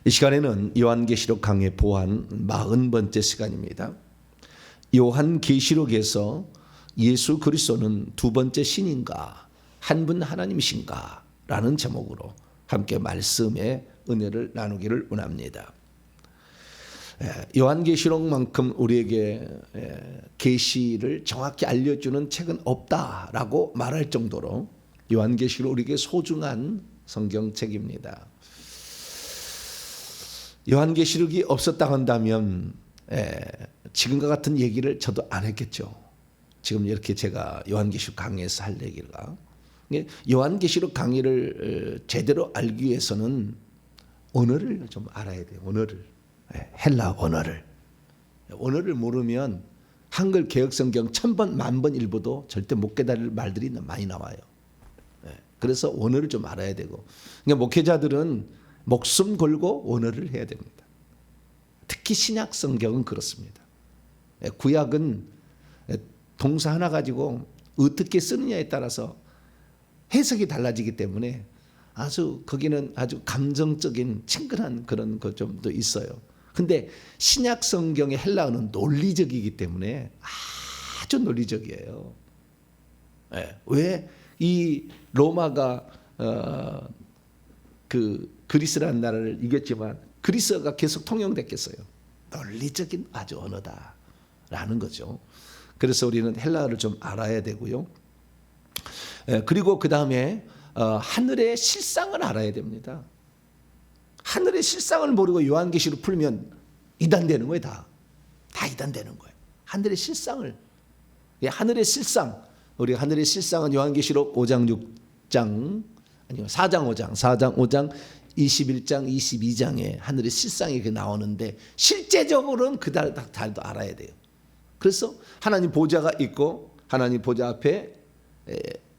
이 시간에는 요한계시록 강해 보완 40번째 시간입니다. 요한계시록에서 예수 그리스도는 두 번째 신인가 한 분 하나님이신가 라는 제목으로 함께 말씀의 은혜를 나누기를 원합니다. 요한계시록만큼 우리에게 계시를 정확히 알려주는 책은 없다라고 말할 정도로 요한계시록 우리에게 소중한 성경책입니다. 요한계시록이 없었다 한다면 지금과 같은 얘기를 저도 안 했겠죠. 지금 이렇게 제가 요한계시록 강의에서 할 얘기가 요한계시록 강의를 제대로 알기 위해서는 언어를 좀 알아야 돼요. 언어를 헬라 언어를 모르면 한글 개혁성경 1000번 10,000번 읽어도 절대 못 깨달을 말들이 많이 나와요. 그래서 언어를 좀 알아야 되고 그러니까 목회자들은 목숨 걸고 언어를 해야 됩니다. 특히 신약 성경은 그렇습니다. 구약은 동사 하나 가지고 어떻게 쓰느냐에 따라서 해석이 달라지기 때문에 아주 거기는 아주 감정적인 친근한 그런 것 좀도 있어요. 근데 신약 성경의 헬라어는 논리적이기 때문에 아주 논리적이에요. 왜 이 로마가 그리스라는 나라를 이겼지만 그리스어가 계속 통용됐겠어요. 논리적인 아주 언어다라는 거죠. 그래서 우리는 헬라어를 좀 알아야 되고요. 그리고 그 다음에 하늘의 실상을 알아야 됩니다. 하늘의 실상을 모르고 요한계시록 풀면 이단되는 거예요. 다 이단되는 거예요. 하늘의 실상을. 하늘의 실상. 우리 하늘의 실상은 요한계시록 5장 6장 아니요 4장 5장 21장 22장에 하늘의 실상이 나오는데 실제적으로는 그 달도 알아야 돼요. 그래서 하나님 보좌가 있고 하나님 보좌 앞에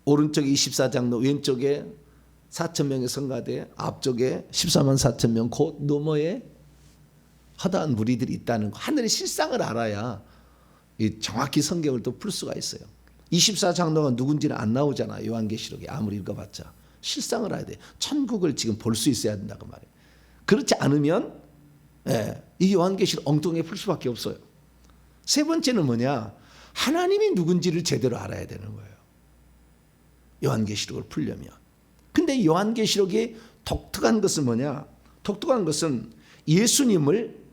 오른쪽에 24장로 왼쪽에 4,000명의 성가대 앞쪽에 14만 4천 명 곧 너머에 허다한 무리들이 있다는 거 하늘의 실상을 알아야 정확히 성경을 또 풀 수가 있어요. 24장로가 누군지는 안 나오잖아. 요한계시록에 아무리 읽어봤자 실상을 알아야 돼. 천국을 지금 볼 수 있어야 된다고 말이에요. 그렇지 않으면 이 요한계시록 엉뚱하게 풀 수밖에 없어요. 세 번째는 뭐냐? 하나님이 누군지를 제대로 알아야 되는 거예요. 요한계시록을 풀려면. 근데 요한계시록이 독특한 것은 뭐냐? 독특한 것은 예수님을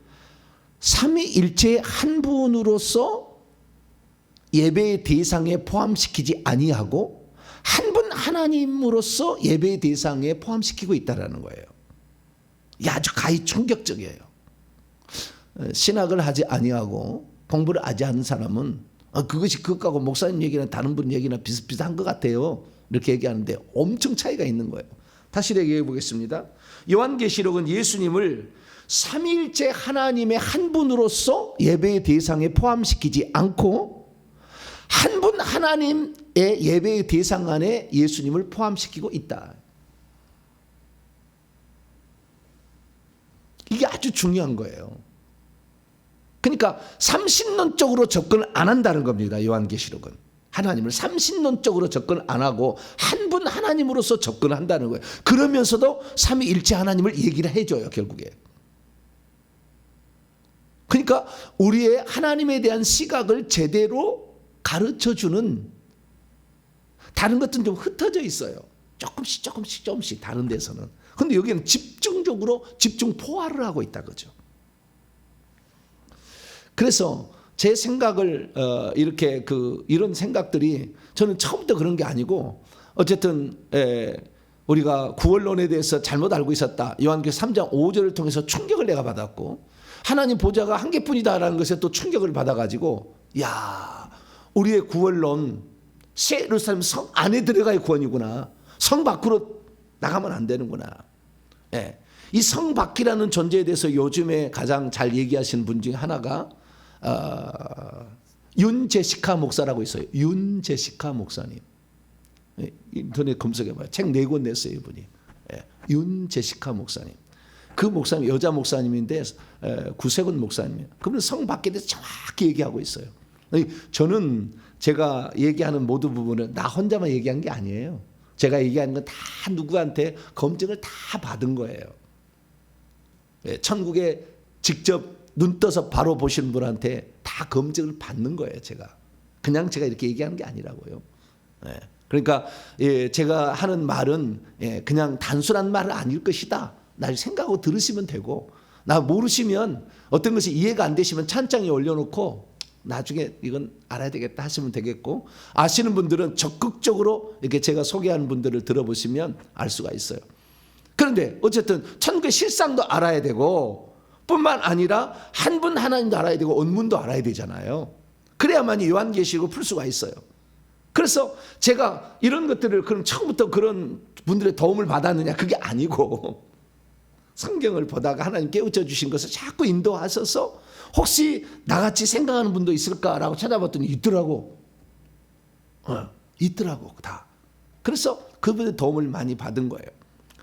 삼위일체의 한 분으로서 예배의 대상에 포함시키지 아니하고 한 분 하나님으로서 예배의 대상에 포함시키고 있다는 거예요. 이게 아주 가히 충격적이에요. 신학을 하지 아니하고 공부를 하지 않은 사람은 그것이 그것하고 목사님 얘기나 다른 분 얘기나 비슷비슷한 것 같아요. 이렇게 얘기하는데 엄청 차이가 있는 거예요. 다시 얘기해 보겠습니다. 요한계시록은 예수님을 삼위일체 하나님의 한 분으로서 예배의 대상에 포함시키지 않고 한 분 하나님의 예배의 대상 안에 예수님을 포함시키고 있다. 이게 아주 중요한 거예요. 그러니까 삼신론적으로 접근을 안 한다는 겁니다. 요한계시록은. 하나님을 삼신론적으로 접근 안 하고 한 분 하나님으로서 접근을 한다는 거예요. 그러면서도 삼위일체 하나님을 얘기를 해줘요. 결국에. 그러니까 우리의 하나님에 대한 시각을 제대로 가르쳐주는 다른 것들은 좀 흩어져 있어요. 조금씩 다른 데서는. 그런데 여기는 집중적으로 집중 포화를 하고 있다 그죠. 그래서 제 생각을 이렇게 이런 생각들이 저는 처음부터 그런 게 아니고 어쨌든 우리가 구원론에 대해서 잘못 알고 있었다. 요한계시록 3장 5절을 통해서 충격을 내가 받았고 하나님 보좌가 한 개뿐이다라는 것에 또 충격을 받아가지고 우리의 구원론 새 예루살렘 성 안에 들어가야 구원이구나. 성 밖으로 나가면 안 되는구나. 이 성 밖이라는 존재에 대해서 요즘에 가장 잘 얘기하시는 분 중에 하나가 윤제시카 목사라고 있어요. 윤제시카 목사님. 인터넷 검색해봐요. 책 4권 냈어요. 이분이. 윤제시카 목사님. 그 목사님 여자 목사님인데 구세군 목사님이에요. 그분은 성 밖에 대해서 정확히 얘기하고 있어요. 저는 제가 얘기하는 모든 부분은 나 혼자만 얘기한 게 아니에요. 제가 얘기하는 건 다 누구한테 검증을 다 받은 거예요. 천국에 직접 눈 떠서 바로 보시는 분한테 다 검증을 받는 거예요. 제가 그냥 제가 이렇게 얘기하는 게 아니라고요. 그러니까 제가 하는 말은 그냥 단순한 말은 아닐 것이다. 날 생각하고 들으시면 되고, 나 모르시면 어떤 것이 이해가 안 되시면 찬장에 올려놓고 나중에 이건 알아야 되겠다 하시면 되겠고, 아시는 분들은 적극적으로 이렇게 제가 소개하는 분들을 들어보시면 알 수가 있어요. 그런데 어쨌든 천국의 실상도 알아야 되고 뿐만 아니라 한 분 하나님도 알아야 되고 원문도 알아야 되잖아요. 그래야만이 요한계시록을 풀 수가 있어요. 그래서 제가 이런 것들을 그럼 처음부터 그런 분들의 도움을 받았느냐, 그게 아니고 성경을 보다가 하나님 깨우쳐 주신 것을 자꾸 인도하셔서 혹시 나같이 생각하는 분도 있을까라고 찾아봤더니 있더라고. 있더라고 다. 그래서 그분의 도움을 많이 받은 거예요.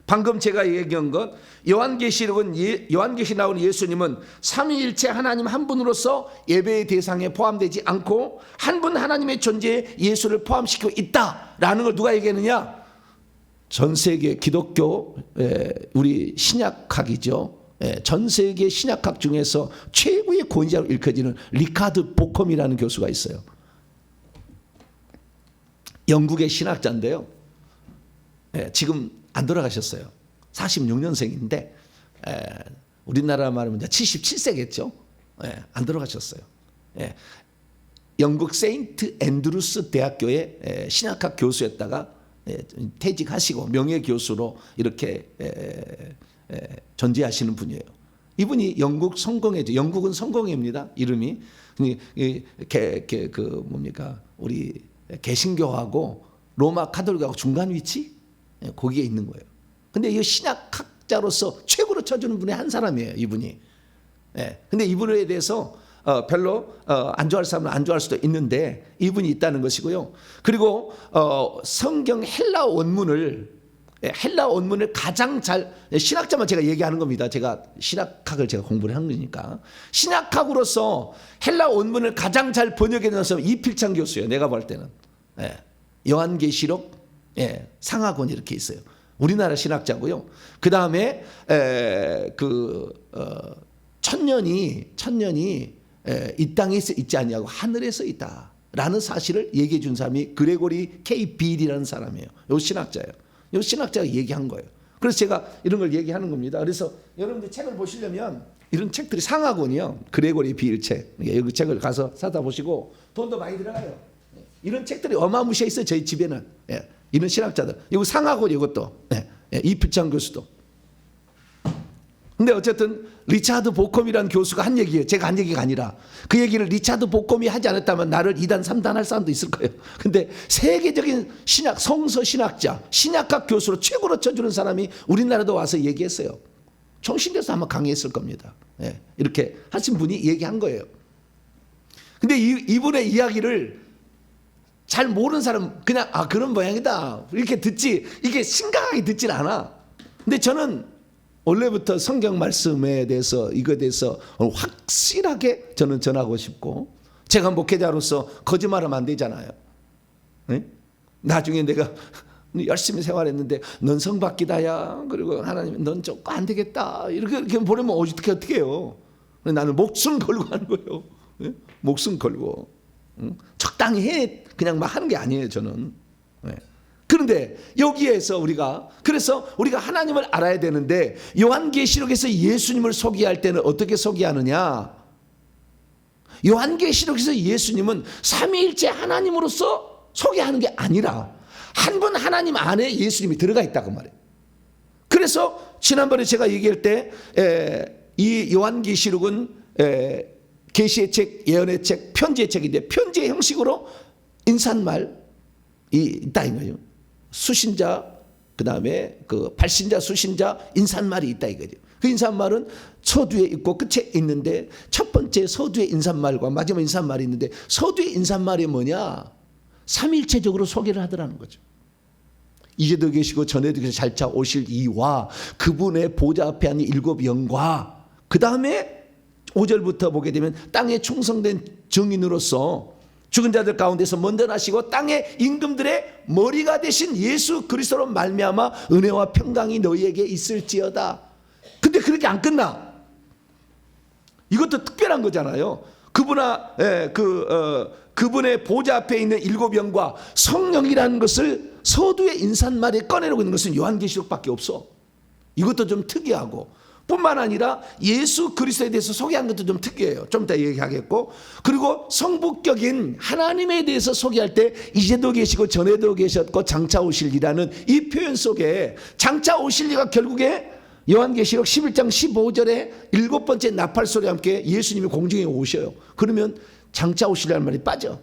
방금 제가 얘기한 것, 요한계시 나오는 예수님은 삼위일체 하나님 한 분으로서 예배의 대상에 포함되지 않고 한 분 하나님의 존재에 예수를 포함시키고 있다라는 걸 누가 얘기하느냐? 전 세계 기독교 우리 신약학이죠. 전 세계 신약학 중에서 최고의 권위자로 일컬어지는 리카드 보컴이라는 교수가 있어요. 영국의 신학자인데요. 지금 안 돌아가셨어요. 46년생인데 우리나라 말하면 77세겠죠. 안 돌아가셨어요. 영국 세인트 앤드루스 대학교의 신학학 교수였다가 퇴직하시고 명예교수로 이렇게 존재하시는 분이에요. 이분이 영국 성공회죠. 영국은 성공회입니다. 이름이 우리 개신교하고 로마 카톨릭하고 중간 위치 거기에 있는 거예요. 근데 이 신학학자로서 최고로 쳐주는 분의 한 사람이에요. 이분이. 근데 이분에 대해서 별로 안 좋아할 사람은 안 좋아할 수도 있는데 이분이 있다는 것이고요. 그리고 성경 헬라 원문을 가장 잘, 신학자만 제가 얘기하는 겁니다. 제가 신학학을 제가 공부를 한 거니까. 신학학으로서 헬라 원문을 가장 잘 번역해 서 이필창 교수예요. 내가 볼 때는. 요한계시록 상하권 이렇게 있어요. 우리나라 신학자고요. 그 다음에 천년이 이 땅에 있지 않냐고 하늘에서 있다라는 사실을 얘기해 준 사람이 그레고리 K 빌이라는 사람이에요. 요 신학자예요. 요 신학자가 얘기한 거예요. 그래서 제가 이런 걸 얘기하는 겁니다. 그래서 여러분들 책을 보시려면 이런 책들이 상하권이요. 그레고리 빌 책. 여기 책을 가서 사다 보시고 돈도 많이 들어가요. 이런 책들이 어마무시해 있어요. 저희 집에는. 이런 신학자들. 이거 상하권 이것도. 이필창 교수도. 근데 어쨌든 리차드 보컴이라는 교수가 한 얘기예요. 제가 한 얘기가 아니라 그 얘기를 리차드 보컴이 하지 않았다면 나를 2단 3단 할 사람도 있을 거예요. 근데 세계적인 성서 신학자, 신약학 교수로 최고로 쳐주는 사람이 우리나라도 와서 얘기했어요. 총신대에서 아마 강의했을 겁니다. 이렇게 하신 분이 얘기한 거예요. 근데 이분의 이야기를 잘 모르는 사람 그냥 그런 모양이다 이렇게 듣지, 이게 심각하게 듣질 않아. 근데 저는 원래부터 성경 말씀에 대해서 이거에 대해서 확실하게 저는 전하고 싶고, 제가 목회자로서 거짓말하면 안 되잖아요. 나중에 내가 열심히 생활했는데 넌 성받기다야, 그리고 하나님 넌 조금 안 되겠다 이렇게 보내면 어떻게 해요? 나는 목숨 걸고 하는 거예요. 목숨 걸고 적당히 해 그냥 막 하는 게 아니에요. 저는. 그런데 여기에서 그래서 우리가 하나님을 알아야 되는데 요한계시록에서 예수님을 소개할 때는 어떻게 소개하느냐? 요한계시록에서 예수님은 삼위일체 하나님으로서 소개하는 게 아니라 한 분 하나님 안에 예수님이 들어가 있다고 말해요. 그래서 지난번에 제가 얘기할 때 이 요한계시록은 계시의 책, 예언의 책, 편지의 책인데 편지의 형식으로 인사말이 있다 이거예요. 수신자, 그 다음에 그 발신자, 수신자, 인사말이 있다 이거죠. 그 인사말은 서두에 있고 끝에 있는데 첫 번째 서두의 인사말과 마지막 인사말이 있는데 서두의 인사말이 뭐냐? 삼일체적으로 소개를 하더라는 거죠. 이제도 계시고 전에도 계시고 잘차 오실 이와 그분의 보좌 앞에 앉은 7 영과 그 다음에 5절부터 보게 되면 땅에 충성된 증인으로서 죽은 자들 가운데서 먼저 나시고 땅의 임금들의 머리가 되신 예수 그리스도로 말미암아 은혜와 평강이 너희에게 있을지어다. 근데 그렇게 안 끝나. 이것도 특별한 거잖아요. 그분의 보좌 앞에 있는 7영과 성령이라는 것을 서두의 인사말에 꺼내놓고 있는 것은 요한계시록밖에 없어. 이것도 좀 특이하고, 뿐만 아니라 예수 그리스도에 대해서 소개한 것도 좀 특이해요. 좀 이따 얘기하겠고, 그리고 성부격인 하나님에 대해서 소개할 때 이제도 계시고 전에도 계셨고 장차 오실리라는 이 표현 속에 장차 오실리가 결국에 요한계시록 11장 15절에 7번째 나팔소리와 함께 예수님이 공중에 오셔요. 그러면 장차 오실리라는 말이 빠져.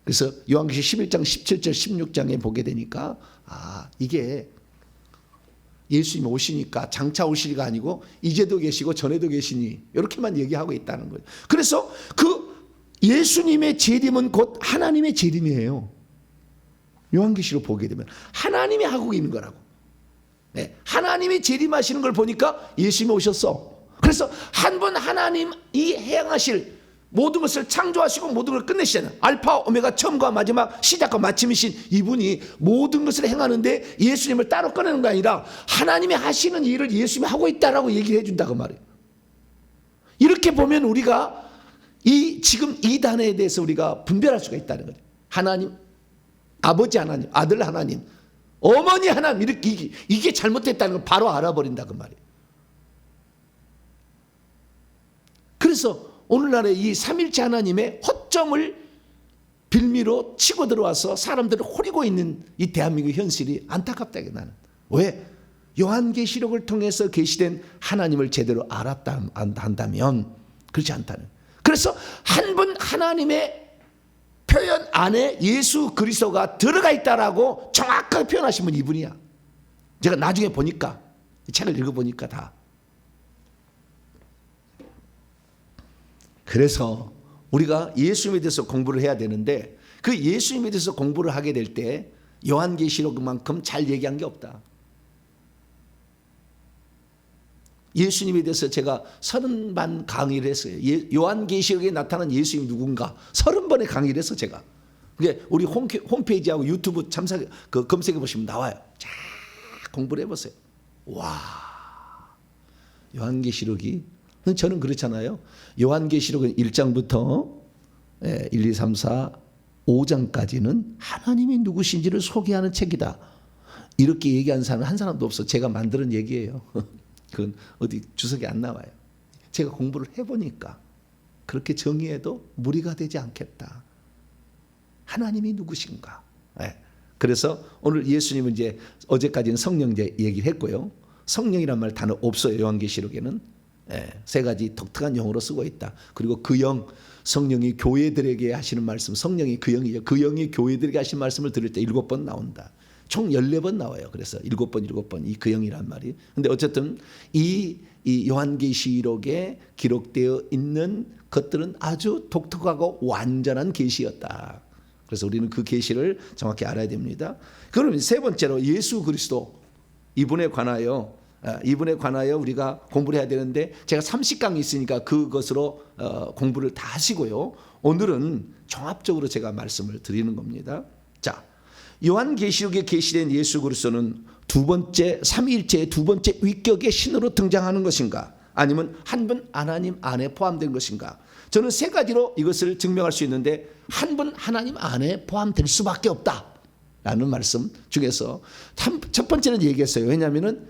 그래서 요한계시록 11장 17절 16장에 보게 되니까 이게 예수님이 오시니까 장차 오실리가 아니고 이제도 계시고 전에도 계시니 이렇게만 얘기하고 있다는 거예요. 그래서 그 예수님의 재림은 곧 하나님의 재림이에요. 요한계시록 보게 되면 하나님이 하고 있는 거라고. 네, 하나님이 재림하시는 걸 보니까 예수님이 오셨어. 그래서 한 분 하나님이 행하실 모든 것을 창조하시고 모든 걸 끝내시잖아요. 알파 오메가 처음과 마지막 시작과 마침이신 이분이 모든 것을 행하는데 예수님을 따로 꺼내는 게 아니라 하나님이 하시는 일을 예수님이 하고 있다라고 얘기를 해준다고 말이에요. 이렇게 보면 우리가 지금 이 단어에 대해서 우리가 분별할 수가 있다는 거죠. 하나님, 아버지 하나님, 아들 하나님, 어머니 하나님, 이게 잘못됐다는 걸 바로 알아버린다고 말이에요. 그래서 오늘날의 이 삼일체 하나님의 허점을 빌미로 치고 들어와서 사람들을 호리고 있는 이 대한민국 현실이 안타깝다. 나는 왜? 요한계시록을 통해서 계시된 하나님을 제대로 알았다 한다면 그렇지 않다는. 그래서 한 분 하나님의 표현 안에 예수 그리스도가 들어가 있다라고 정확하게 표현하신 분 이분이야. 제가 나중에 보니까, 책을 읽어보니까 다. 그래서 우리가 예수님에 대해서 공부를 해야 되는데, 그 예수님에 대해서 공부를 하게 될 때 요한계시록만큼 잘 얘기한 게 없다. 예수님에 대해서 제가 30번 강의를 했어요. 요한계시록에 나타난 예수님이 누군가 30번의 강의를 했어 제가. 그게 우리 홈페이지하고 유튜브 검색해 보시면 나와요. 자, 공부를 해보세요. 와, 요한계시록이, 저는 그렇잖아요. 요한계시록은 1장부터 1, 2, 3, 4, 5장까지는 하나님이 누구신지를 소개하는 책이다. 이렇게 얘기하는 사람은 한 사람도 없어. 제가 만드는 얘기예요. 그건 어디 주석에 안 나와요. 제가 공부를 해보니까 그렇게 정의해도 무리가 되지 않겠다. 하나님이 누구신가. 그래서 오늘 예수님은 이제 어제까지는 성령 얘기를 했고요. 성령이란 말 단어 없어요. 요한계시록에는. 세 가지 독특한 영어로 쓰고 있다. 그리고 그 영, 성령이 교회들에게 하시는 말씀, 성령이 그 영이죠. 그 영이 교회들에게 하신 말씀을 들을 때 7번 나온다. 총 14번 나와요. 그래서 7번 이 그 영이란 말이. 근데 어쨌든 이 요한계시록에 기록되어 있는 것들은 아주 독특하고 완전한 계시였다. 그래서 우리는 그 계시를 정확히 알아야 됩니다. 그러면 세 번째로 예수 그리스도, 이분에 관하여 우리가 공부를 해야 되는데, 제가 30강이 있으니까 그것으로 공부를 다 하시고요. 오늘은 종합적으로 제가 말씀을 드리는 겁니다. 자, 요한계시록에 계시된 예수 그리스도는 두 번째, 삼위일체의 두 번째 위격의 신으로 등장하는 것인가, 아니면 한 분 하나님 안에 포함된 것인가? 저는 세 가지로 이것을 증명할 수 있는데, 한 분 하나님 안에 포함될 수밖에 없다라는 말씀 중에서 첫 번째는 얘기했어요. 왜냐하면은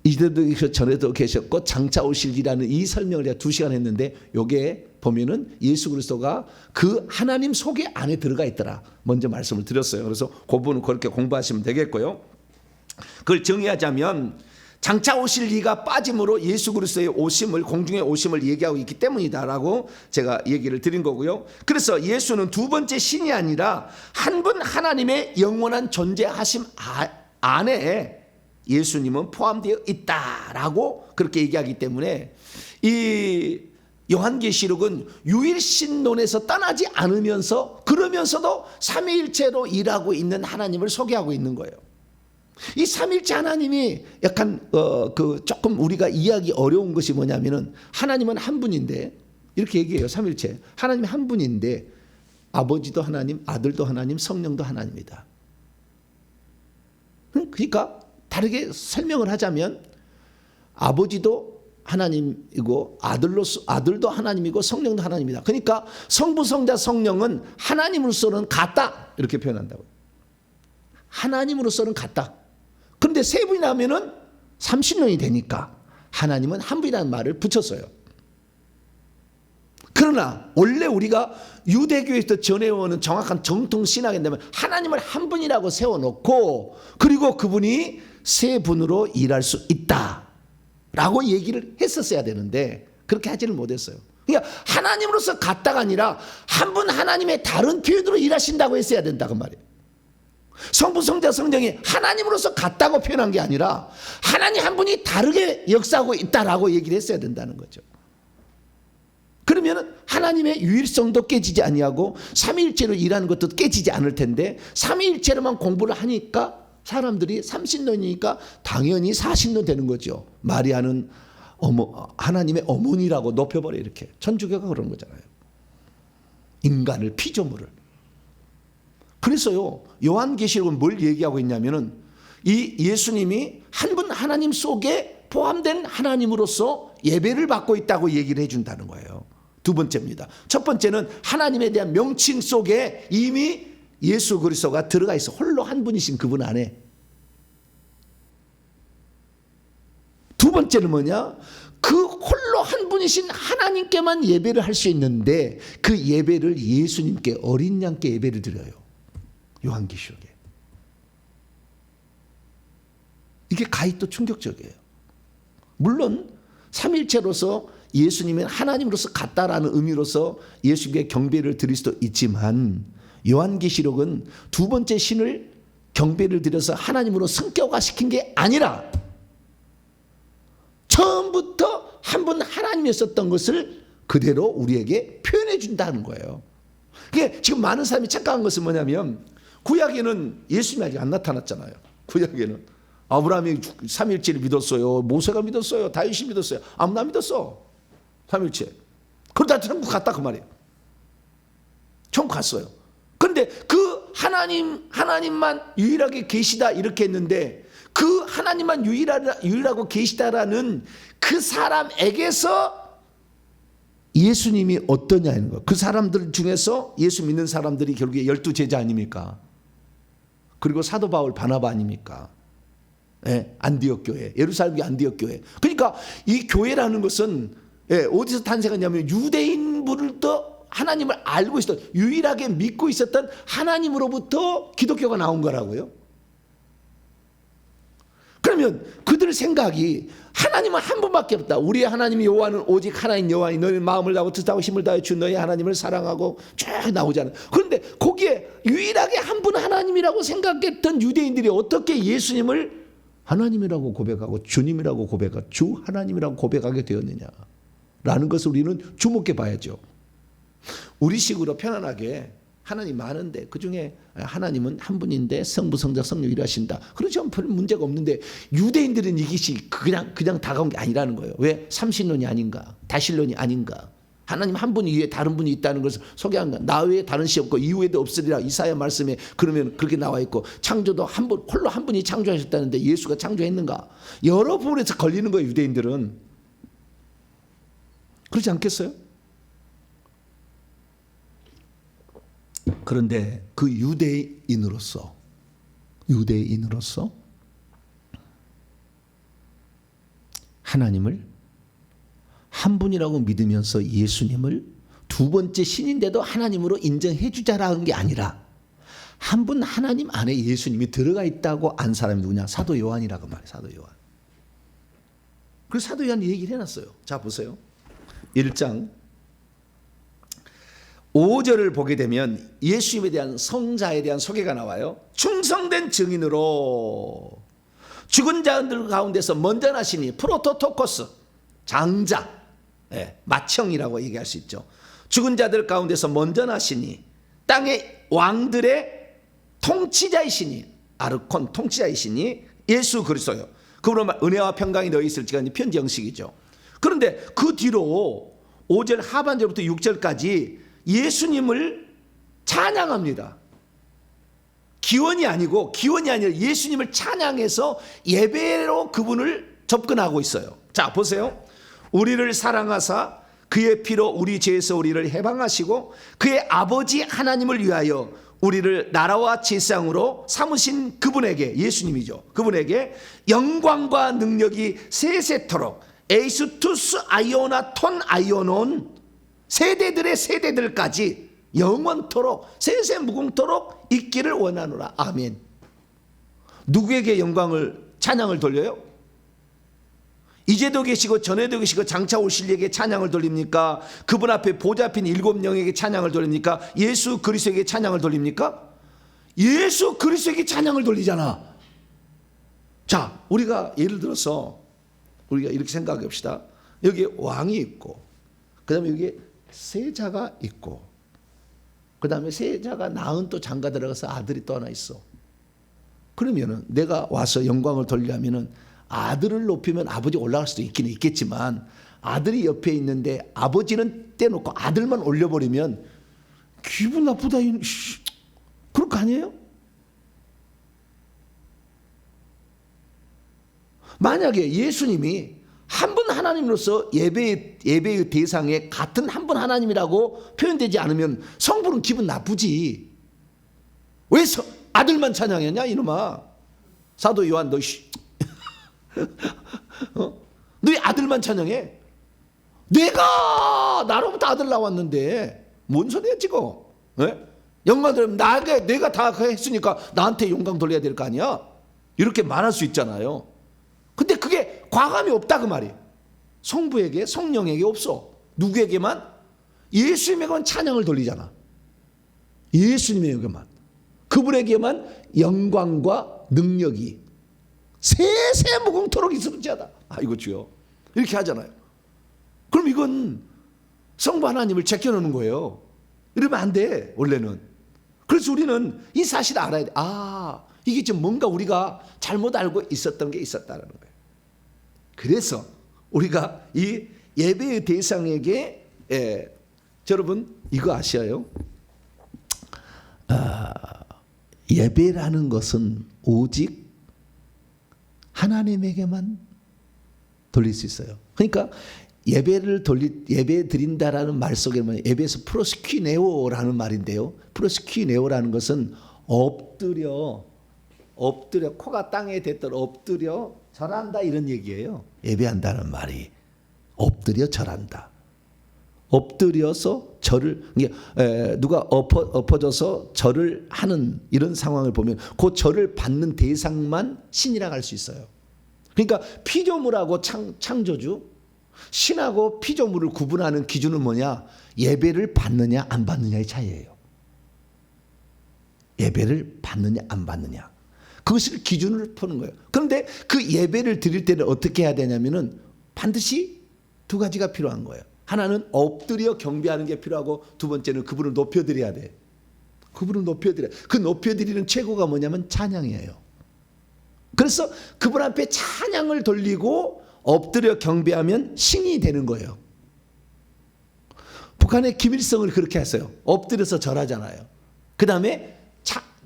이제도 전에도 계셨고 장차 오실리라는 이 설명을 제가 2시간 했는데, 요게 보면은 예수 그리스도가 그 하나님 속에 안에 들어가 있더라. 먼저 말씀을 드렸어요. 그래서 그 부분은 그렇게 공부하시면 되겠고요. 그걸 정의하자면 장차 오실리가 빠짐으로 예수 그리스도의 오심을, 공중의 오심을 얘기하고 있기 때문이다라고 제가 얘기를 드린 거고요. 그래서 예수는 두 번째 신이 아니라 한 분 하나님의 영원한 존재하심 안에 예수님은 포함되어 있다라고 그렇게 얘기하기 때문에, 이 요한계시록은 유일신론에서 떠나지 않으면서, 그러면서도 삼위일체로 일하고 있는 하나님을 소개하고 있는 거예요. 이 삼위일체 하나님이 약간 조금 우리가 이해하기 어려운 것이 뭐냐면은, 하나님은 한 분인데, 이렇게 얘기해요. 삼위일체 하나님이 한 분인데 아버지도 하나님, 아들도 하나님, 성령도 하나님이다. 그러니까 다르게 설명을 하자면, 아버지도 하나님이고 아들도 하나님이고 성령도 하나님이다. 그러니까 성부, 성자, 성령은 하나님으로서는 같다 이렇게 표현한다고요. 하나님으로서는 같다. 그런데 세 분이 나면은 삼신론이 되니까 하나님은 한 분이라는 말을 붙였어요. 그러나 원래 우리가 유대교에서 전해오는 정확한 정통 신학에 되면 하나님을 한 분이라고 세워놓고 그리고 그분이 세 분으로 일할 수 있다라고 얘기를 했었어야 되는데 그렇게 하지를 못했어요. 그러니까 하나님으로서 같다가 아니라 한 분 하나님의 다른 표현으로 일하신다고 했어야 된다 그 말이에요. 성부, 성자, 성령이 하나님으로서 같다고 표현한 게 아니라 하나님 한 분이 다르게 역사하고 있다라고 얘기를 했어야 된다는 거죠. 그러면 하나님의 유일성도 깨지지 아니하고 삼위일체로 일하는 것도 깨지지 않을 텐데 삼위일체로만 공부를 하니까 사람들이 삼신론이니까 당연히 사신론 되는 거죠. 마리아는 하나님의 어머니라고 높여버려 이렇게. 천주교가 그런 거잖아요. 인간을 피조물을. 그래서요 요한계시록은 뭘 얘기하고 있냐면은 이 예수님이 한 분 하나님 속에 포함된 하나님으로서 예배를 받고 있다고 얘기를 해준다는 거예요. 두 번째입니다. 첫 번째는 하나님에 대한 명칭 속에 이미 예수 그리스도가 들어가 있어. 홀로 한 분이신 그분 안에. 두 번째는 뭐냐? 그 홀로 한 분이신 하나님께만 예배를 할 수 있는데 그 예배를 예수님께 어린 양께 예배를 드려요. 요한계시록에. 이게 가히 또 충격적이에요. 물론 삼일체로서 예수님은 하나님으로서 같다라는 의미로서 예수님께 경배를 드릴 수도 있지만 요한계시록은 두 번째 신을 경배를 드려서 하나님으로 성격화시킨 게 아니라 처음부터 한 분 하나님이었었던 것을 그대로 우리에게 표현해 준다는 거예요. 그게 지금 많은 사람이 착각한 것은 뭐냐면 구약에는 예수님이 아직 안 나타났잖아요. 구약에는 아브라함이 삼일체를 믿었어요. 모세가 믿었어요. 다윗이 믿었어요. 아무나 믿었어. 삼일체. 그러다 천국 갔다 그 말이에요. 천국 갔어요. 그런데 그 하나님만 유일하게 계시다 이렇게 했는데 그 하나님만 유일하고 계시다라는 그 사람에게서 예수님이 어떠냐는 거예요. 그 사람들 중에서 예수 믿는 사람들이 결국에 12제자 아닙니까? 그리고 사도 바울 바나바 아닙니까? 예, 안디옥 교회, 예루살렘 안디옥 교회. 그러니까 이 교회라는 것은 어디서 탄생했냐면 유대인부터 하나님을 알고 있었던 유일하게 믿고 있었던 하나님으로부터 기독교가 나온 거라고요. 그러면 그들 생각이 하나님은 한 분밖에 없다. 우리의 하나님 여호와는 오직 하나인 여호와니 너희 마음을 다하고 뜻하고 힘을 다해 주 너희 하나님을 사랑하고 쭉 나오잖아요. 그런데 거기에 유일하게 한 분 하나님이라고 생각했던 유대인들이 어떻게 예수님을 하나님이라고 고백하고 주님이라고 고백하고 주 하나님이라고 고백하게 되었느냐라는 것을 우리는 주목해 봐야죠. 우리식으로 편안하게 하나님 많은데 그중에 하나님은 한 분인데 성부 성자 성령 일하신다. 그렇죠. 별 문제가 없는데 유대인들은 이것이 그냥 다가온 게 아니라는 거예요. 왜? 삼신론이 아닌가? 다신론이 아닌가? 하나님 한 분 이외에 다른 분이 있다는 것을 소개한다. 나 외에 다른 시 없고 이후에도 없으리라. 이사야 말씀에 그러면 그렇게 나와 있고 창조도 한 분 홀로 한 분이 창조하셨다는데 예수가 창조했는가? 여러 부분에서 걸리는 거예요. 유대인들은. 그렇지 않겠어요? 그런데 그 유대인으로서 하나님을 한 분이라고 믿으면서 예수님을 두 번째 신인데도 하나님으로 인정해 주자라는 게 아니라 한 분 하나님 안에 예수님이 들어가 있다고 안 사람이 누구냐? 사도 요한이라고 말해요. 사도 요한. 그래서 사도 요한이 얘기를 해놨어요. 자 보세요. 1장 5절을 보게 되면 예수님에 대한 성자에 대한 소개가 나와요. 충성된 증인으로 죽은 자들 가운데서 먼저 나시니 프로토토코스 장자, 맏형이라고 얘기할 수 있죠. 죽은 자들 가운데서 먼저 나시니 땅의 왕들의 통치자이시니 아르콘 통치자이시니 예수 그리스도요. 그러므로 은혜와 평강이 너희 있을지가 편지 형식이죠. 그런데 그 뒤로 5절 하반절부터 6절까지 예수님을 찬양합니다. 기원이 아니라 예수님을 찬양해서 예배로 그분을 접근하고 있어요. 자 보세요. 우리를 사랑하사 그의 피로 우리 죄에서 우리를 해방하시고 그의 아버지 하나님을 위하여 우리를 나라와 제사장으로 삼으신 그분에게, 예수님이죠, 그분에게 영광과 능력이 세세토록 에이수투스 아이오나 톤 아이오논 세대들의 세대들까지 영원토록 세세무궁토록 있기를 원하노라. 아멘. 누구에게 영광을, 찬양을 돌려요? 이제도 계시고 전에도 계시고 장차 오실 이에게 찬양을 돌립니까? 그분 앞에 보좌 앞인 7명에게 찬양을 돌립니까? 예수 그리스도에게 찬양을 돌립니까? 예수 그리스도에게 찬양을 돌리잖아. 자, 우리가 예를 들어서 우리가 이렇게 생각해 봅시다. 여기 왕이 있고, 그 다음에 여기 세자가 있고, 그 다음에 세자가 낳은 또 장가 들어가서 아들이 또 하나 있어. 그러면은 내가 와서 영광을 돌리려면은 아들을 높이면 아버지 올라갈 수도 있기는 있겠지만, 아들이 옆에 있는데 아버지는 떼놓고 아들만 올려버리면 기분 나쁘다. 그럴 거 아니에요? 만약에 예수님이 한 분 하나님으로서 예배의 대상에 같은 한 분 하나님이라고 표현되지 않으면 성부는 기분 나쁘지. 왜 아들만 찬양했냐 이놈아. 사도 요한 너 너희 아들만 찬양해? 나로부터 아들 나왔는데 뭔 소리야 지금? 네? 영광 돌리면 내가 다 했으니까 나한테 영광 돌려야 될 거 아니야? 이렇게 말할 수 있잖아요. 근데 그게 과감이 없다 그 말이에요. 성부에게, 성령에게 없어. 누구에게만? 예수님에게만 찬양을 돌리잖아. 예수님에게만, 그분에게만 영광과 능력이 세세무궁토록 있을지어다. 아이고 주여, 이렇게 하잖아요. 그럼 이건 성부 하나님을 제껴놓는 거예요. 이러면 안 돼 원래는. 그래서 우리는 이 사실을 알아야 돼. 이게 지금 뭔가 우리가 잘못 알고 있었던 게 있었다는 거예요. 그래서 우리가 이 예배의 대상에게 여러분 이거 아셔요? 예배라는 것은 오직 하나님에게만 돌릴 수 있어요. 그러니까 예배 드린다라는 말 속에 예배에서 프로스퀴네오라는 말인데요. 프로스퀴네오라는 것은 엎드려 코가 땅에 댔더라 엎드려 절한다 이런 얘기예요. 예배한다는 말이 엎드려 절한다. 엎드려서 절을, 누가 엎어져서 절을 하는 이런 상황을 보면 그 절을 받는 대상만 신이라고 할 수 있어요. 그러니까 피조물하고 창조주, 신하고 피조물을 구분하는 기준은 뭐냐? 예배를 받느냐 안 받느냐의 차이예요. 예배를 받느냐 안 받느냐, 그것을 기준으로 푸는 거예요. 그런데 그 예배를 드릴 때는 어떻게 해야 되냐면은 반드시 두 가지가 필요한 거예요. 하나는 엎드려 경배하는 게 필요하고, 두 번째는 그분을 높여드려야 돼. 그분을 높여드려. 그 높여드리는 최고가 뭐냐면 찬양이에요. 그래서 그분 앞에 찬양을 돌리고 엎드려 경배하면 신이 되는 거예요. 북한의 김일성을 그렇게 했어요. 엎드려서 절하잖아요. 그 다음에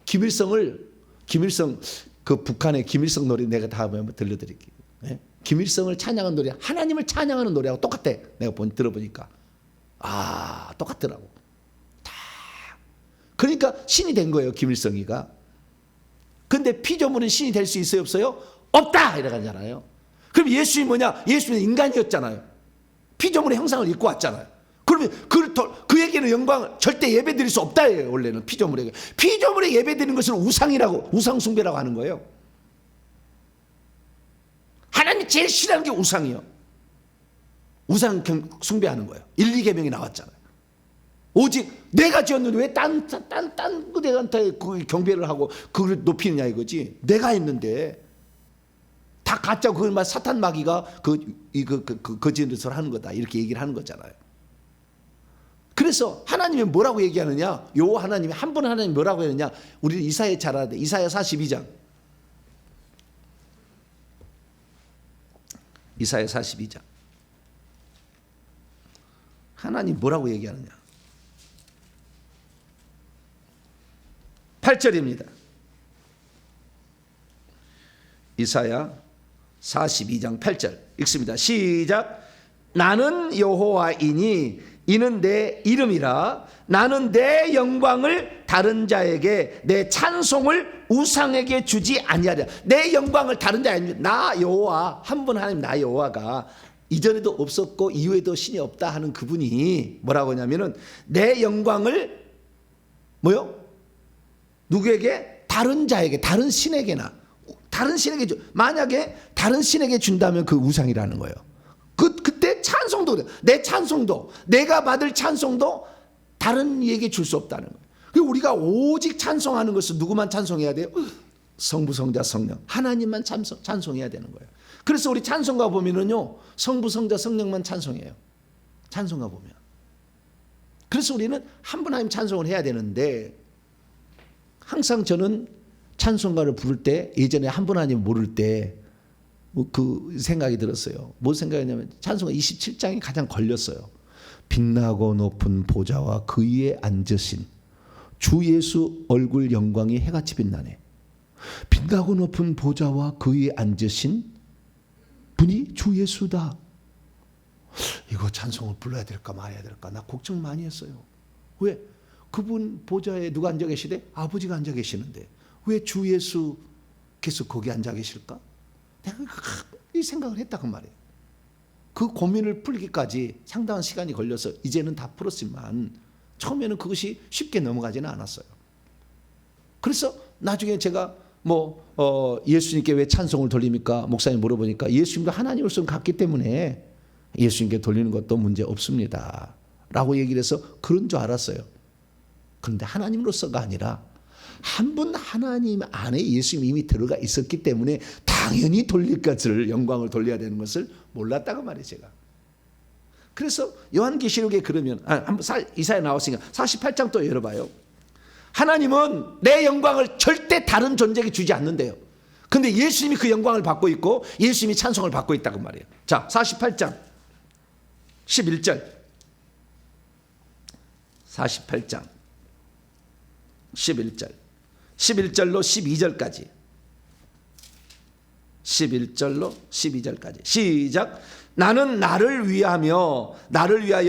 김일성 그 북한의 김일성 노래 내가 다음에 한번 들려드릴게요. 네? 김일성을 찬양하는 노래, 하나님을 찬양하는 노래하고 똑같아. 내가 들어보니까 똑같더라고. 그러니까 신이 된 거예요, 김일성이가. 근데 피조물은 신이 될 수 있어요, 없어요? 없다 이러잖아요. 그럼 예수님이 뭐냐? 예수님은 인간이었잖아요. 피조물의 형상을 입고 왔잖아요. 그러면 그에게는 영광을 절대 예배드릴 수 없다예요. 원래는 피조물에게 예배드리는 것을 우상이라고, 우상숭배라고 하는 거예요. 하나님이 제일 싫어하는 게 우상이요. 우상 숭배하는 거예요. 1, 2계명이 나왔잖아요. 오직 내가 지었는데 왜 딴 그대한테 그 경배를 하고 그걸 높이느냐 이거지. 내가 했는데 다 가짜, 그걸 사탄 마귀가 거짓을 하는 거다 이렇게 얘기를 하는 거잖아요. 그래서 하나님이 뭐라고 얘기하느냐? 요 하나님이 한 분 하나님 뭐라고 하느냐? 우리는 이사야에 잘 알아야 돼. 이사야 42장. 이사야 42장. 하나님 뭐라고 얘기하느냐? 8절입니다. 이사야 42장 8절 읽습니다. 시작. 나는 여호와이니 이는 내 이름이라. 나는 내 영광을 다른 자에게, 내 찬송을 우상에게 주지 아니하리라. 내 영광을 다른 자에게, 나 여호와, 한 분 하나님 나 여호와가 이전에도 없었고 이후에도 신이 없다 하는 그분이 뭐라고 하냐면은 내 영광을 뭐요? 누구에게? 다른 자에게, 다른 신에게나, 다른 신에게 줘. 만약에 다른 신에게 준다면 그 우상이라는 거예요. 그때 찬송도 그래. 내 찬송도, 내가 받을 찬송도 다른 이에게 줄 수 없다는 거예요. 그리고 우리가 오직 찬송하는 것은 누구만 찬송해야 돼요? 성부, 성자, 성령, 하나님만 찬송해야 되는 거예요. 그래서 우리 찬송가 보면은요, 성부, 성자, 성령만 찬송해요. 찬송가 보면. 그래서 우리는 한 분 하나님 찬송을 해야 되는데, 항상 저는 찬송가를 부를 때, 예전에 한 분 하나님 모를 때 그 생각이 들었어요. 뭐 생각이냐면 찬송가 27장이 가장 걸렸어요. 빛나고 높은 보좌와 그 위에 앉으신 주 예수 얼굴 영광이 해같이 빛나네. 빛나고 높은 보좌와 그 위에 앉으신 분이 주 예수다. 이거 찬송을 불러야 될까 말아야 될까 나 걱정 많이 했어요. 왜? 그분 보좌에 누가 앉아 계시대? 아버지가 앉아 계시는데 왜 주 예수께서 거기 앉아 계실까? 내가 이 생각을 했다고 말이에요. 그 고민을 풀기까지 상당한 시간이 걸려서 이제는 다 풀었지만 처음에는 그것이 쉽게 넘어가지는 않았어요. 그래서 나중에 제가 예수님께 왜 찬송을 돌립니까? 목사님 물어보니까 예수님도 하나님으로서 같기 때문에 예수님께 돌리는 것도 문제 없습니다 라고 얘기를 해서 그런 줄 알았어요. 그런데 하나님으로서가 아니라 한 분 하나님 안에 예수님이 이미 들어가 있었기 때문에 당연히 돌릴 것을, 영광을 돌려야 되는 것을 몰랐다고 말이에요, 제가. 그래서 요한계시록에 그러면 이사야 나왔으니까 48장 또 열어봐요. 하나님은 내 영광을 절대 다른 존재에게 주지 않는데요. 근데 예수님이 그 영광을 받고 있고 예수님이 찬송을 받고 있다고 말이에요. 자, 48장 11절 48장 11절 11절로 12절까지 11절로 12절까지 시작. 나는 나를 위하여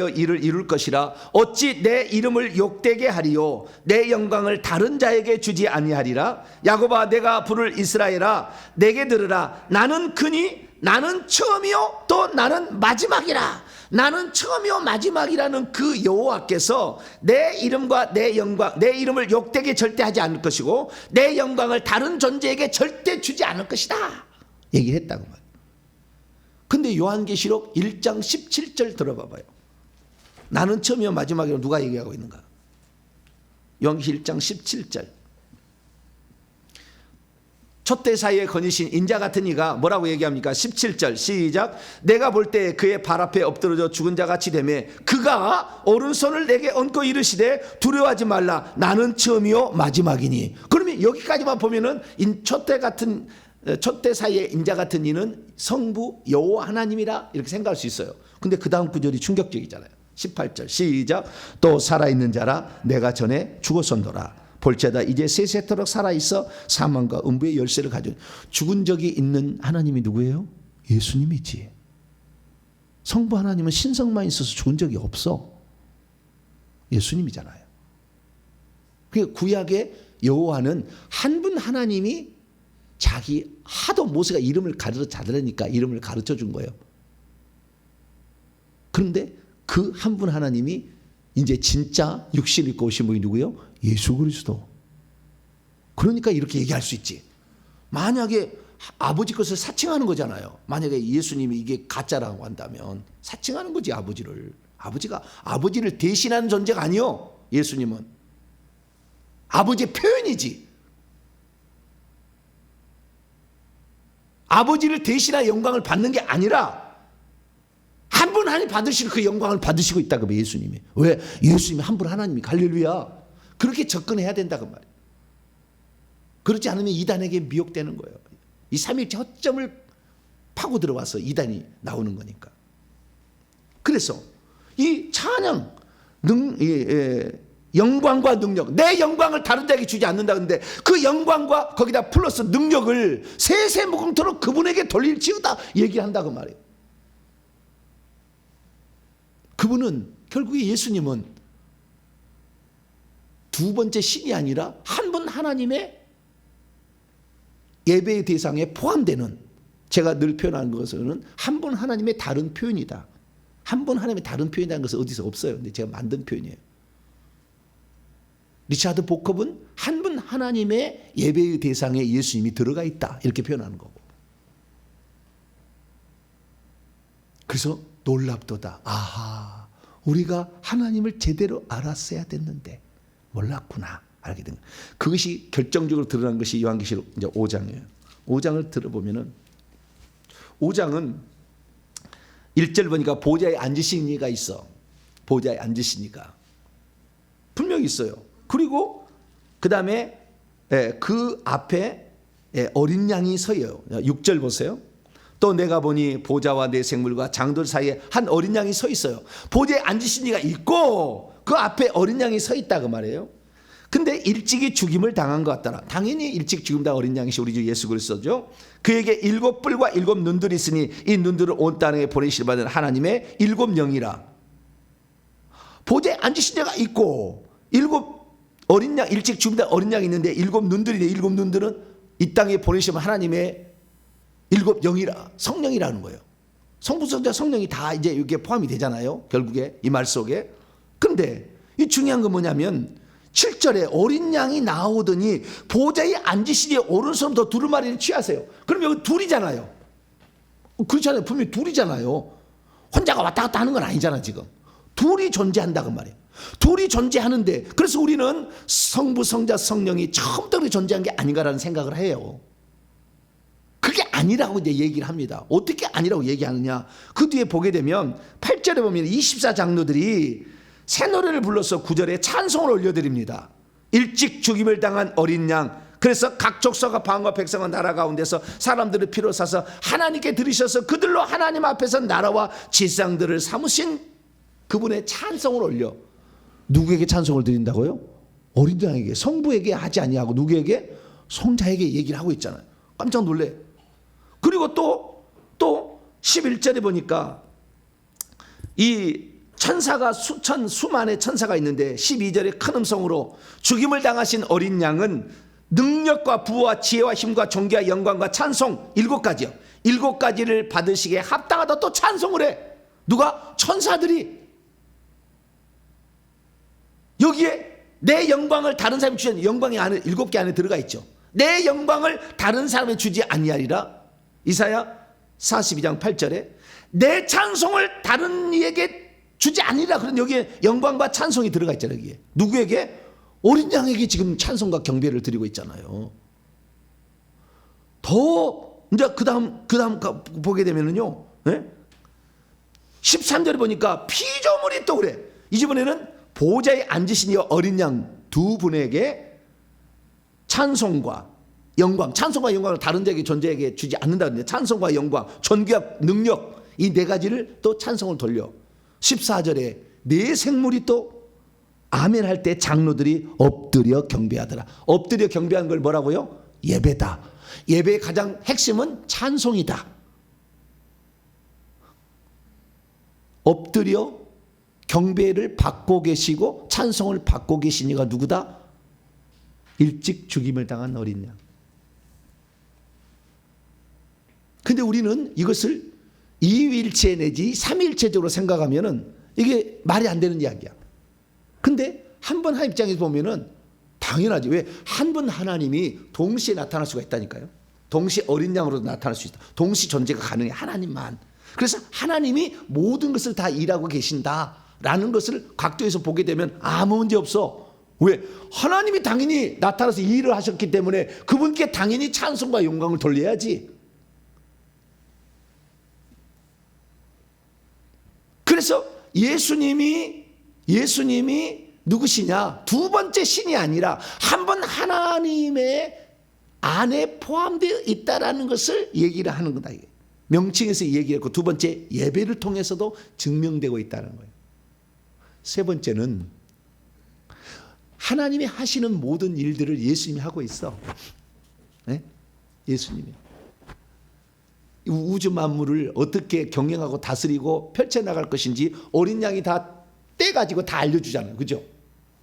이를 이룰 것이라. 어찌 내 이름을 욕되게 하리요. 내 영광을 다른 자에게 주지 아니하리라. 야곱아 내가 부를 이스라엘아 내게 들으라. 나는 그니 나는 처음이요 또 나는 마지막이라. 나는 처음이요 마지막이라는 그 여호와께서 내 이름과 내 영광, 내 이름을 욕되게 절대 하지 않을 것이고 내 영광을 다른 존재에게 절대 주지 않을 것이다 얘기를 했다고 말이에요. 근데 요한계시록 1장 17절 들어봐봐요. 나는 처음이요 마지막이라고 누가 얘기하고 있는가? 요한계시록 1장 17절. 촛대 사이에 거니신 인자 같은 이가 뭐라고 얘기합니까? 17절 시작. 내가 볼 때 그의 발 앞에 엎드러져 죽은 자 같이 되매 그가 오른손을 내게 얹고 이르시되 두려워하지 말라. 나는 처음이요 마지막이니. 그러면 여기까지만 보면은 촛대 사이에 인자 같은 이는 성부 여호와 하나님이라 이렇게 생각할 수 있어요. 근데 그 다음 구절이 충격적이잖아요. 18절 시작. 또 살아있는 자라 내가 전에 죽었었노라. 볼지어다 이제 세세토록 살아있어 사망과 음부의 열쇠를 가지고. 죽은 적이 있는 하나님이 누구예요? 예수님이지. 성부 하나님은 신성만 있어서 죽은 적이 없어. 예수님이잖아요. 그 구약의 여호와는 한 분 하나님이 자기 하도 모세가 이름을 가르쳐달라니까 이름을 가르쳐 준 거예요. 그런데 그 한 분 하나님이 이제 진짜 육신 입고 오신 분이 누구예요? 예수 그리스도. 그러니까 이렇게 얘기할 수 있지. 만약에 아버지 것을 사칭하는 거잖아요. 만약에 예수님이 이게 가짜라고 한다면 사칭하는 거지 아버지를. 아버지를 대신하는 존재가 아니요. 예수님은 아버지의 표현이지. 아버지를 대신할 영광을 받는 게 아니라 한 분 하나님 받으시는 그 영광을 받으시고 있다고 예수님이. 왜? 예수님이 한 분 하나님이 할렐루야. 그렇게 접근해야 된다고 말이에요. 그렇지 않으면 이단에게 미혹되는 거예요. 이 삼위일체 허점을 파고 들어와서 이단이 나오는 거니까. 그래서 이 찬양, 영광과 능력, 내 영광을 다른 자에게 주지 않는다. 근데 그 영광과 거기다 플러스 능력을 세세무궁토록 그분에게 돌릴지어다 얘기한다고 말이에요. 그분은 결국에 예수님은 두 번째 신이 아니라 한 분 하나님의 예배의 대상에 포함되는, 제가 늘 표현하는 것은 한 분 하나님의 다른 표현이다. 한 분 하나님의 다른 표현이라는 것은 어디서 없어요. 근데 제가 만든 표현이에요. 리차드 보컵은 한 분 하나님의 예배의 대상에 예수님이 들어가 있다, 이렇게 표현하는 거고. 그래서 놀랍도다. 아하, 우리가 하나님을 제대로 알았어야 됐는데 몰랐구나, 알게 된 거예요. 그것이 결정적으로 드러난 것이 요한계시록 이제 5장이에요. 5장을 들어보면은 5장은 1절 보니까 보좌에 앉으신 이가 있어. 보좌에 앉으신 이가 분명히 있어요. 그리고 그 다음에 그 앞에 어린 양이 서요. 6절 보세요. 또 내가 보니 보좌와 내 생물과 장들 사이에 한 어린 양이 서 있어요. 보좌에 앉으신 이가 있고 그 앞에 어린 양이 서 있다, 그 말이에요. 근데 일찍이 죽임을 당한 것 같더라. 당연히 일찍 죽임당한 어린 양이시 우리 주 예수 그리스도죠. 그에게 7뿔과 7 눈들이 있으니 이 눈들을 온 땅에 보내실 받은 하나님의 7 영이라. 보좌에 앉으신 자가 있고 7 어린 양, 일찍 죽임당한 어린 양이 있는데 7 눈들이래. 7 눈들은 이 땅에 보내시면 하나님의 7 영이라, 성령이라는 거예요. 성부, 성자, 성령이 다 이제 이게 포함이 되잖아요, 결국에 이 말 속에. 근데 이 중요한 건 뭐냐면 7절에 어린 양이 나오더니 보좌에 앉으시니 오른손 더 두루마리를 취하세요. 그럼 여기 둘이잖아요. 그렇잖아요. 분명히 둘이잖아요. 혼자가 왔다 갔다 하는 건 아니잖아. 지금 둘이 존재한다, 그 말이에요. 둘이 존재하는데, 그래서 우리는 성부, 성자, 성령이 처음부터 존재한 게 아닌가라는 생각을 해요. 그게 아니라고 이제 얘기를 합니다. 어떻게 아니라고 얘기하느냐, 그 뒤에 보게 되면 8절에 보면 24장로들이 새 노래를 불러서 9절에 찬송을 올려드립니다. 일찍 죽임을 당한 어린 양, 그래서 각 족속과 방언과 백성과 나라 가운데서 사람들을 피로 사서 하나님께 드리셔서 그들로 하나님 앞에서 나라와 지상들을 삼으신 그분의 찬송을 올려. 누구에게 찬송을 드린다고요? 어린 양에게, 성부에게 하지 아니하고 누구에게? 성자에게 얘기를 하고 있잖아요. 깜짝 놀래. 그리고 또 11절에 보니까 이 천사가 수만의 천사가 있는데 12절에 큰 음성으로 죽임을 당하신 어린 양은 능력과 부와 지혜와 힘과 존귀와 영광과 찬송 7가지요. 7가지를 받으시기에 합당하다 또 찬송을 해. 누가? 천사들이. 여기에 내 영광을 다른 사람이 주신 영광이 안에 7개 안에 들어가 있죠. 내 영광을 다른 사람에 주지 아니하리라. 이사야 42장 8절에 내 찬송을 다른 이에게 주지 않으리라. 그런 여기에 영광과 찬송이 들어가 있잖아요. 여기에 누구에게? 어린 양에게 지금 찬송과 경배를 드리고 있잖아요. 더 이제 그다음 보게 되면은요, 13절에 보니까 피조물이 또 그래. 이번에는 보좌에 앉으신 이 어린 양 두 분에게 찬송과 영광, 찬송과 영광을 다른 자에게 존재에게 주지 않는다는데, 찬송과 영광, 존귀와 능력, 이 4가지를 또 찬송을 돌려. 14절에 네 생물이 또 아멘 할 때 장로들이 엎드려 경배하더라. 엎드려 경배한 걸 뭐라고요? 예배다. 예배의 가장 핵심은 찬송이다. 엎드려 경배를 받고 계시고 찬송을 받고 계신 이가 누구다? 일찍 죽임을 당한 어린 양. 근데 우리는 이것을 이일체 내지 삼일체적으로 생각하면은 이게 말이 안 되는 이야기야. 근데 한 번 하나님 입장에서 보면은 당연하지. 왜? 한 분 하나님이 동시에 나타날 수가 있다니까요. 동시에 어린 양으로도 나타날 수 있다. 동시 존재가 가능해, 하나님만. 그래서 하나님이 모든 것을 다 일하고 계신다라는 것을 각도에서 보게 되면 아무 문제 없어. 왜? 하나님이 당연히 나타나서 일을 하셨기 때문에 그분께 당연히 찬송과 영광을 돌려야지. 그래서 예수님이 누구시냐? 두 번째 신이 아니라 한 번 하나님의 안에 포함되어 있다라는 것을 얘기를 하는 거다. 이게 명칭에서 얘기했고, 두 번째 예배를 통해서도 증명되고 있다는 거예요. 세 번째는 하나님이 하시는 모든 일들을 예수님이 하고 있어. 네? 예수님이. 우주 만물을 어떻게 경영하고 다스리고 펼쳐나갈 것인지 어린 양이 다 떼가지고 다 알려주잖아요. 그죠?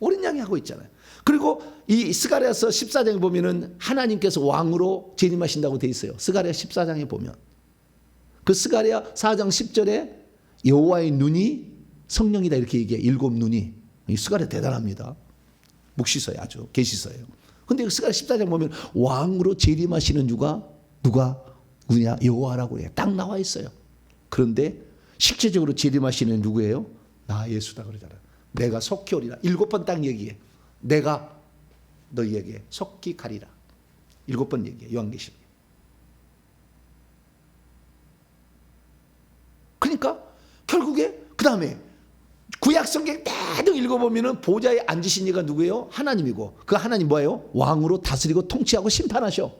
어린 양이 하고 있잖아요. 그리고 이 스가랴서 14장에 보면은 하나님께서 왕으로 재림하신다고 돼 있어요. 스가랴 14장에 보면. 그 스가랴 4장 10절에 여호와의 눈이 성령이다 이렇게 얘기해. 7눈이. 이 스가랴 대단합니다. 묵시서예요. 아주 계시서예요. 근데 스가랴 14장 보면 왕으로 재림하시는 누구냐? 여호와라고 그래요. 딱 나와 있어요. 그런데 실제적으로 재림하시는 누구예요? 나 예수다 그러잖아요. 내가 속히 오리라. 7번 딱 얘기해. 내가 너희에게 속히 가리라. 7번 얘기해. 요한계시록. 그러니까 결국에 그 다음에 구약성경 대등 읽어보면은 보좌에 앉으신 이가 누구예요? 하나님이고 그 하나님 뭐예요? 왕으로 다스리고 통치하고 심판하셔.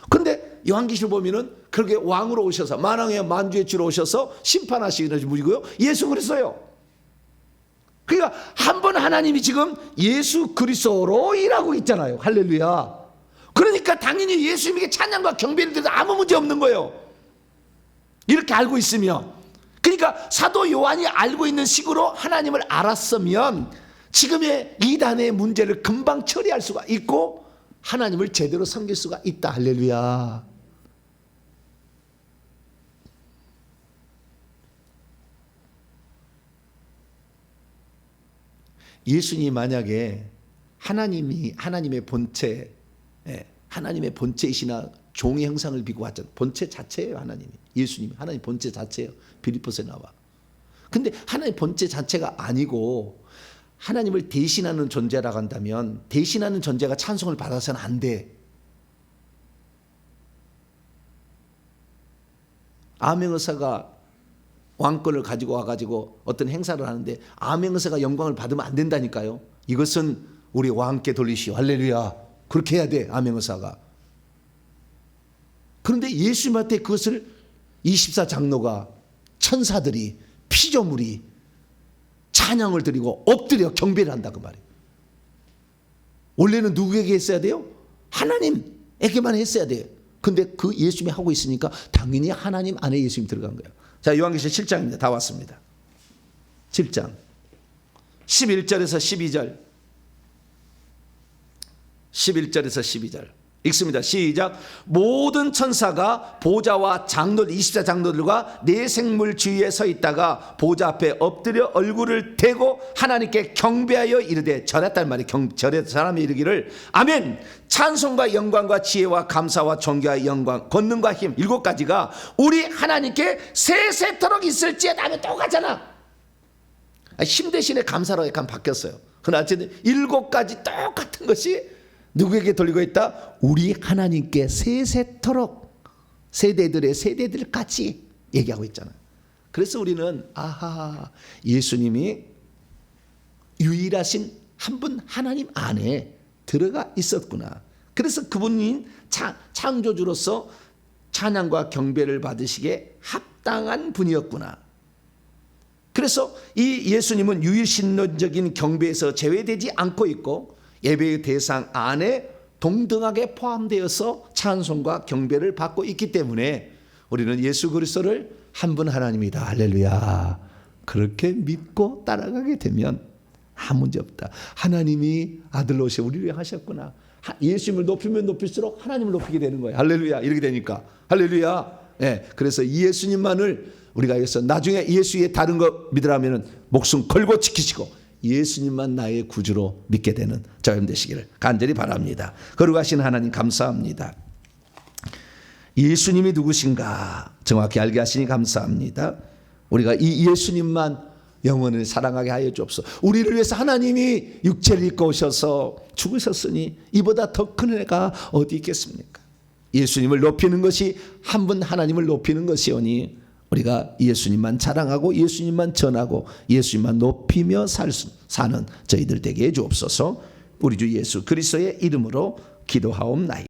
그런데 요한계시록 보면은 그렇게 왕으로 오셔서 만왕의 만주의 주로 오셔서 심판하시는 분이고요. 예수 그리스도예요. 그러니까 한 번 하나님이 지금 예수 그리스도로 일하고 있잖아요. 할렐루야. 그러니까 당연히 예수님에게 찬양과 경배를 드려도 아무 문제 없는 거예요. 이렇게 알고 있으면. 그러니까 사도 요한이 알고 있는 식으로 하나님을 알았으면 지금의 이단의 문제를 금방 처리할 수가 있고 하나님을 제대로 섬길 수가 있다. 할렐루야. 예수님이 만약에 하나님의 본체, 하나님의 본체이시나 종의 형상을 비고 왔잖아요. 본체 자체예요. 하나님이. 예수님이 하나님 본체 자체예요. 빌립보서에 나와. 근데 하나님 본체 자체가 아니고 하나님을 대신하는 존재라고 한다면 대신하는 존재가 찬송을 받아서는 안 돼. 암행의사가 왕권을 가지고 와가지고 어떤 행사를 하는데 암행의사가 영광을 받으면 안 된다니까요. 이것은 우리 왕께 돌리시오. 할렐루야. 그렇게 해야 돼. 암행의사가. 그런데 예수님한테 그것을 24장로가 천사들이 피조물이 찬양을 드리고 엎드려 경배를 한다 그 말이에요. 원래는 누구에게 했어야 돼요? 하나님에게만 했어야 돼요. 근데 그 예수님이 하고 있으니까 당연히 하나님 안에 예수님이 들어간 거예요. 자, 요한계시록 7장입니다. 다 왔습니다. 7장 11절에서 12절 11절에서 12절 읽습니다. 시작. 모든 천사가 보좌와 장로들 24장로들과 네 생물 주위에 서 있다가 보좌 앞에 엎드려 얼굴을 대고 하나님께 경배하여 이르되 절했단 말이에요. 절했던 사람이 이르기를 아멘. 찬송과 영광과 지혜와 감사와 존귀와 영광 권능과 힘 7가지가 우리 하나님께 세세토록 있을지어다 하면 똑같잖아. 힘 대신에 감사로 약간 바뀌었어요. 그러나 어쨌든 7가지 똑같은 것이 누구에게 돌리고 있다? 우리 하나님께 세세토록 세대들의 세대들까지 얘기하고 있잖아요. 그래서 우리는 아하 예수님이 유일하신 한 분 하나님 안에 들어가 있었구나. 그래서 그분인 창조주로서 찬양과 경배를 받으시기에 합당한 분이었구나. 그래서 이 예수님은 유일신론적인 경배에서 제외되지 않고 있고 예배의 대상 안에 동등하게 포함되어서 찬송과 경배를 받고 있기 때문에 우리는 예수 그리스도를 한 분 하나님이다. 할렐루야. 그렇게 믿고 따라가게 되면 아무 문제 없다. 하나님이 아들로 오셔 우리를 위해 하셨구나. 예수님을 높이면 높일수록 하나님을 높이게 되는 거예요. 할렐루야. 이렇게 되니까. 할렐루야. 네, 그래서 이 예수님만을 우리가 여기서 나중에 예수의 다른 거 믿으라면 목숨 걸고 지키시고 예수님만 나의 구주로 믿게 되는 저염 되시기를 간절히 바랍니다. 거룩하신 하나님 감사합니다. 예수님이 누구신가 정확히 알게 하시니 감사합니다. 우리가 이 예수님만 영원을 사랑하게 하여 주옵소서. 우리를 위해서 하나님이 육체를 입고 오셔서 죽으셨으니 이보다 더 큰 은혜가 어디 있겠습니까? 예수님을 높이는 것이 한 분 하나님을 높이는 것이오니 우리가 예수님만 자랑하고 예수님만 전하고 예수님만 높이며 사는 저희들 되게 해 주옵소서. 우리 주 예수 그리스도의 이름으로 기도하옵나이다.